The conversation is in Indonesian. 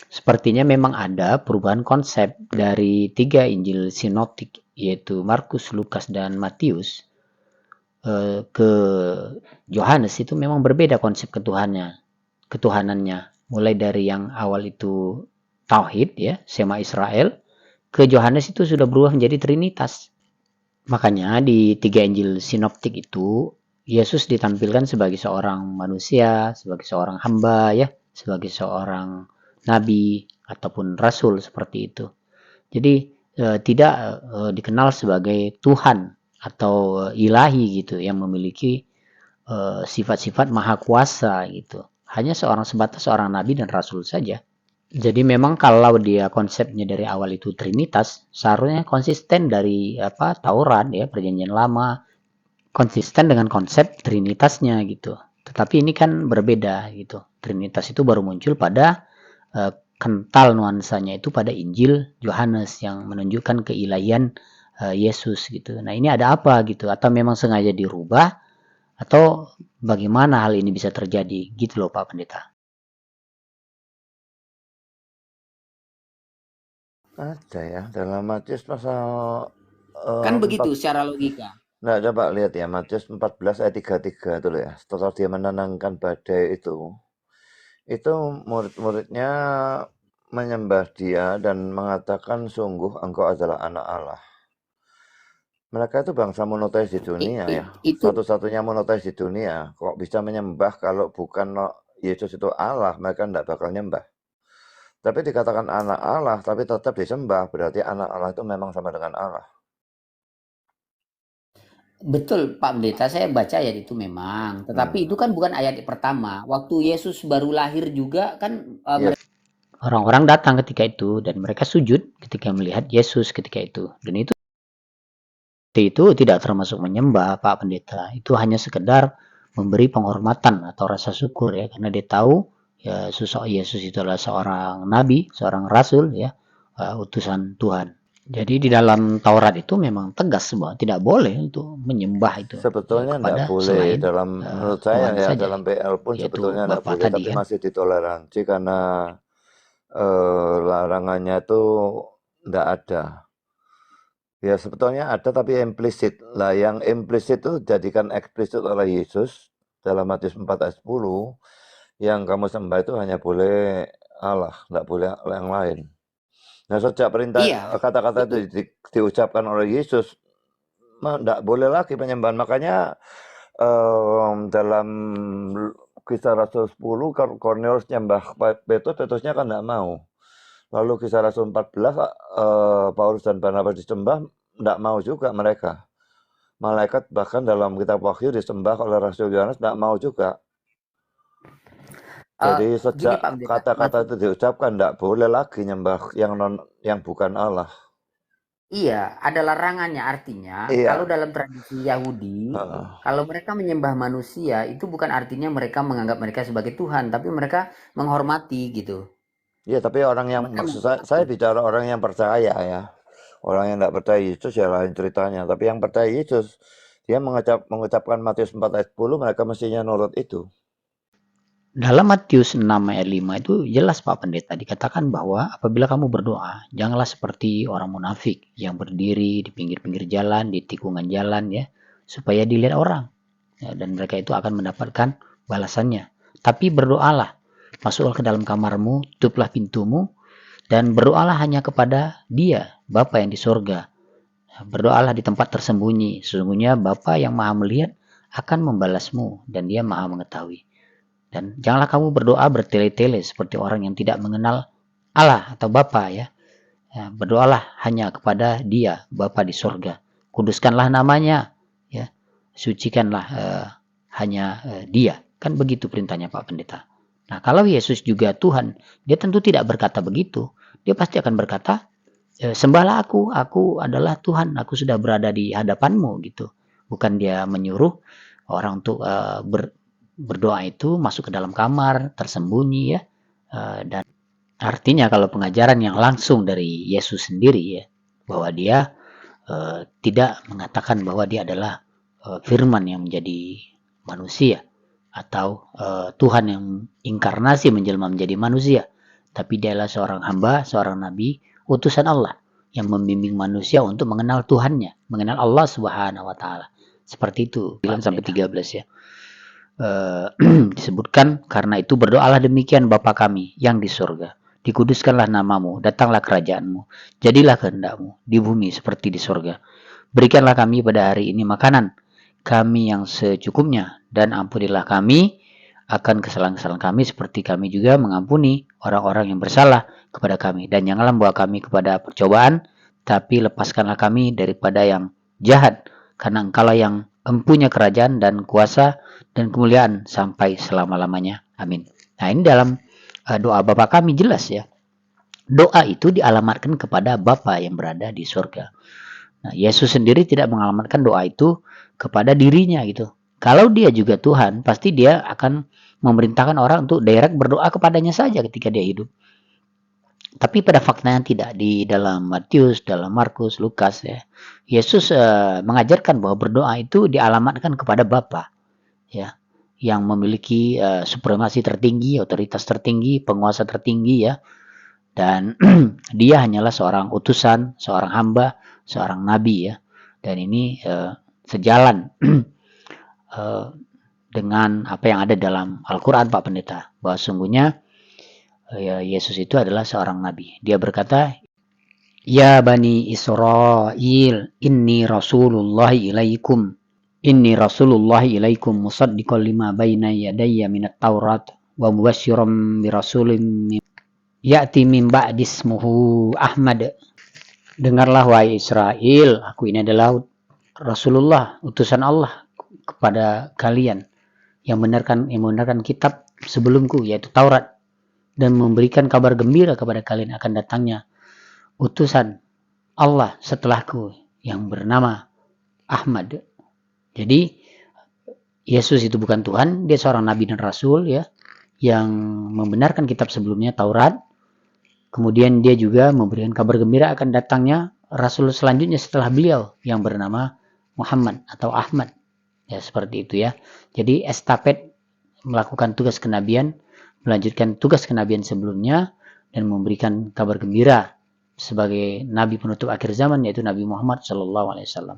Sepertinya memang ada perubahan konsep dari 3 Injil sinoptik, yaitu Markus, Lukas, dan Matius, ke Yohanes itu memang berbeda konsep ketuhanannya. Mulai dari yang awal itu Tauhid, ya, Sema Israel, ke Yohanes itu sudah berubah menjadi Trinitas. Makanya di 3 Injil sinoptik itu, Yesus ditampilkan sebagai seorang manusia, sebagai seorang hamba, ya, sebagai seorang nabi ataupun rasul seperti itu. Jadi tidak dikenal sebagai Tuhan atau ilahi gitu yang memiliki sifat-sifat maha kuasa gitu. Hanya sebatas seorang nabi dan rasul saja. Jadi memang kalau dia konsepnya dari awal itu Trinitas, seharusnya konsisten dari Taurat, ya, Perjanjian Lama, konsisten dengan konsep Trinitasnya gitu. Tetapi ini kan berbeda gitu. Trinitas itu baru muncul pada kental nuansanya itu pada Injil Yohanes yang menunjukkan keilahian Yesus gitu. Nah, ini ada apa gitu? Atau memang sengaja dirubah atau bagaimana hal ini bisa terjadi? Gitu loh Pak Pendeta. Ada ya dalam Matius pasal Kan 4. begitu secara logika. Nah, coba lihat ya Matius 14 ayat 33 itu loh ya. Setelah dia menenangkan badai itu murid-muridnya menyembah dia dan mengatakan sungguh engkau adalah anak Allah. Mereka itu bangsa monoteis di dunia ya. Satu-satunya monoteis di dunia. Kok bisa menyembah kalau bukan Yesus itu Allah, mereka tidak bakal nyembah. Tapi dikatakan anak Allah, tapi tetap disembah. Berarti anak Allah itu memang sama dengan Allah. Betul Pak Pendeta, saya baca ayat itu memang. Tetapi itu kan bukan ayat pertama. Waktu Yesus baru lahir juga kan orang-orang datang ketika itu dan mereka sujud ketika melihat Yesus ketika itu. Dan itu tidak termasuk menyembah Pak Pendeta. Itu hanya sekedar memberi penghormatan atau rasa syukur ya, karena dia tahu ya sosok Yesus itu adalah seorang nabi, seorang rasul ya, utusan Tuhan. Jadi di dalam Taurat itu memang tegas bahwa tidak boleh untuk menyembah itu. Sebetulnya tidak boleh dalam menurut saya ya saja. Dalam PL pun sebetulnya tidak boleh, tapi masih ditoleransi karena larangannya itu tidak ada. Ya sebetulnya ada tapi implisit. Lah yang implisit itu jadikan eksplisit oleh Yesus dalam Matius 4 ayat 10. Yang kamu sembah itu hanya boleh Allah, tidak boleh yang lain. Nah sejak perintah kata-kata itu diucapkan oleh Yesus, tidak boleh lagi penyembahan. Makanya dalam Kisah Rasul 10 Kornelius nyembah Petrusnya kan tidak mau. Lalu Kisah Rasul 14 Paulus dan Barnabas disembah, tidak mau juga mereka. Malaikat bahkan dalam kitab Wahyu disembah oleh Rasul Yohanes tidak mau juga. Jadi sejak kata-kata itu diucapkan tidak boleh lagi nyembah yang bukan Allah. Iya, ada larangannya, artinya kalau dalam tradisi Yahudi, kalau mereka menyembah manusia itu bukan artinya mereka menganggap mereka sebagai Tuhan, tapi mereka menghormati gitu. Iya, tapi orang yang maksud saya bicara orang yang percaya ya. Orang yang tidak percaya Yesus ya lain ceritanya. Tapi yang percaya Yesus, dia mengucapkan Matius 4 ayat 10, mereka mestinya nurut itu. Dalam Matius 6 ayat 5 itu jelas Pak Pendeta dikatakan bahwa apabila kamu berdoa, janganlah seperti orang munafik yang berdiri di pinggir-pinggir jalan, di tikungan jalan ya, supaya dilihat orang. Ya, dan mereka itu akan mendapatkan balasannya. Tapi berdoalah, masuklah ke dalam kamarmu, tutuplah pintumu, dan berdoalah hanya kepada Dia, Bapa yang di sorga. Berdoalah di tempat tersembunyi, sesungguhnya Bapa yang maha melihat akan membalasmu, dan Dia maha mengetahui. Dan janganlah kamu berdoa bertele-tele seperti orang yang tidak mengenal Allah atau Bapa ya. Berdoalah hanya kepada Dia, Bapa di sorga. Kuduskanlah namanya, ya. Sucikanlah hanya Dia. Kan begitu perintahnya Pak Pendeta. Nah, kalau Yesus juga Tuhan, Dia tentu tidak berkata begitu. Dia pasti akan berkata, sembahlah aku adalah Tuhan, aku sudah berada di hadapanmu gitu. Bukan Dia menyuruh orang untuk berdoa itu masuk ke dalam kamar tersembunyi ya, dan artinya kalau pengajaran yang langsung dari Yesus sendiri ya, bahwa Dia tidak mengatakan bahwa Dia adalah firman yang menjadi manusia atau Tuhan yang inkarnasi menjelma menjadi manusia, tapi dia adalah seorang hamba, seorang nabi, utusan Allah yang membimbing manusia untuk mengenal Tuhannya, mengenal Allah Subhanahu wa taala. Seperti itu, 9 sampai 13 ya. Disebutkan, karena itu berdoalah demikian Bapa kami yang di surga, dikuduskanlah namamu, datanglah kerajaanmu, jadilah kehendakmu di bumi seperti di surga. Berikanlah kami pada hari ini makanan kami yang secukupnya, dan ampunilah kami akan kesalahan-kesalahan kami seperti kami juga mengampuni orang-orang yang bersalah kepada kami. Dan janganlah membawa kami kepada percobaan, tapi lepaskanlah kami daripada yang jahat, karena Engkaulah yang empunya kerajaan dan kuasa dan kemuliaan sampai selama-lamanya. Amin. Nah, ini dalam doa Bapa kami jelas ya. Doa itu dialamatkan kepada Bapa yang berada di surga. Nah, Yesus sendiri tidak mengalamatkan doa itu kepada dirinya gitu. Kalau dia juga Tuhan, pasti dia akan memerintahkan orang untuk direct berdoa kepadanya saja ketika dia hidup. Tapi pada faktanya tidak. Di dalam Matius, dalam Markus, Lukas ya, Yesus mengajarkan bahwa berdoa itu dialamatkan kepada Bapa ya, yang memiliki supremasi tertinggi, otoritas tertinggi, penguasa tertinggi ya. Dan dia hanyalah seorang utusan, seorang hamba, seorang nabi ya. Dan ini sejalan dengan apa yang ada dalam Al-Quran, Pak Pendeta, bahwa sungguhnya Yesus itu adalah seorang nabi. Dia berkata, Ya Bani Israel, inni Rasulullah ilaikum musaddiqan lima baina yadayya minat Taurat wa mubasysyiran birasulin ya'ti min ba'di ismuhu Ahmad. Dengarlah wahai Israel, aku ini adalah Rasulullah, utusan Allah kepada kalian yang membenarkan kitab sebelumku, yaitu Taurat, dan memberikan kabar gembira kepada kalian akan datangnya utusan Allah setelahku yang bernama Ahmad. Jadi Yesus itu bukan Tuhan, dia seorang nabi dan rasul ya, yang membenarkan kitab sebelumnya Taurat. Kemudian dia juga memberikan kabar gembira akan datangnya rasul selanjutnya setelah beliau yang bernama Muhammad atau Ahmad. Ya seperti itu ya. Jadi estafet melakukan tugas kenabian, melanjutkan tugas kenabian sebelumnya, dan memberikan kabar gembira sebagai nabi penutup akhir zaman, yaitu Nabi Muhammad SAW.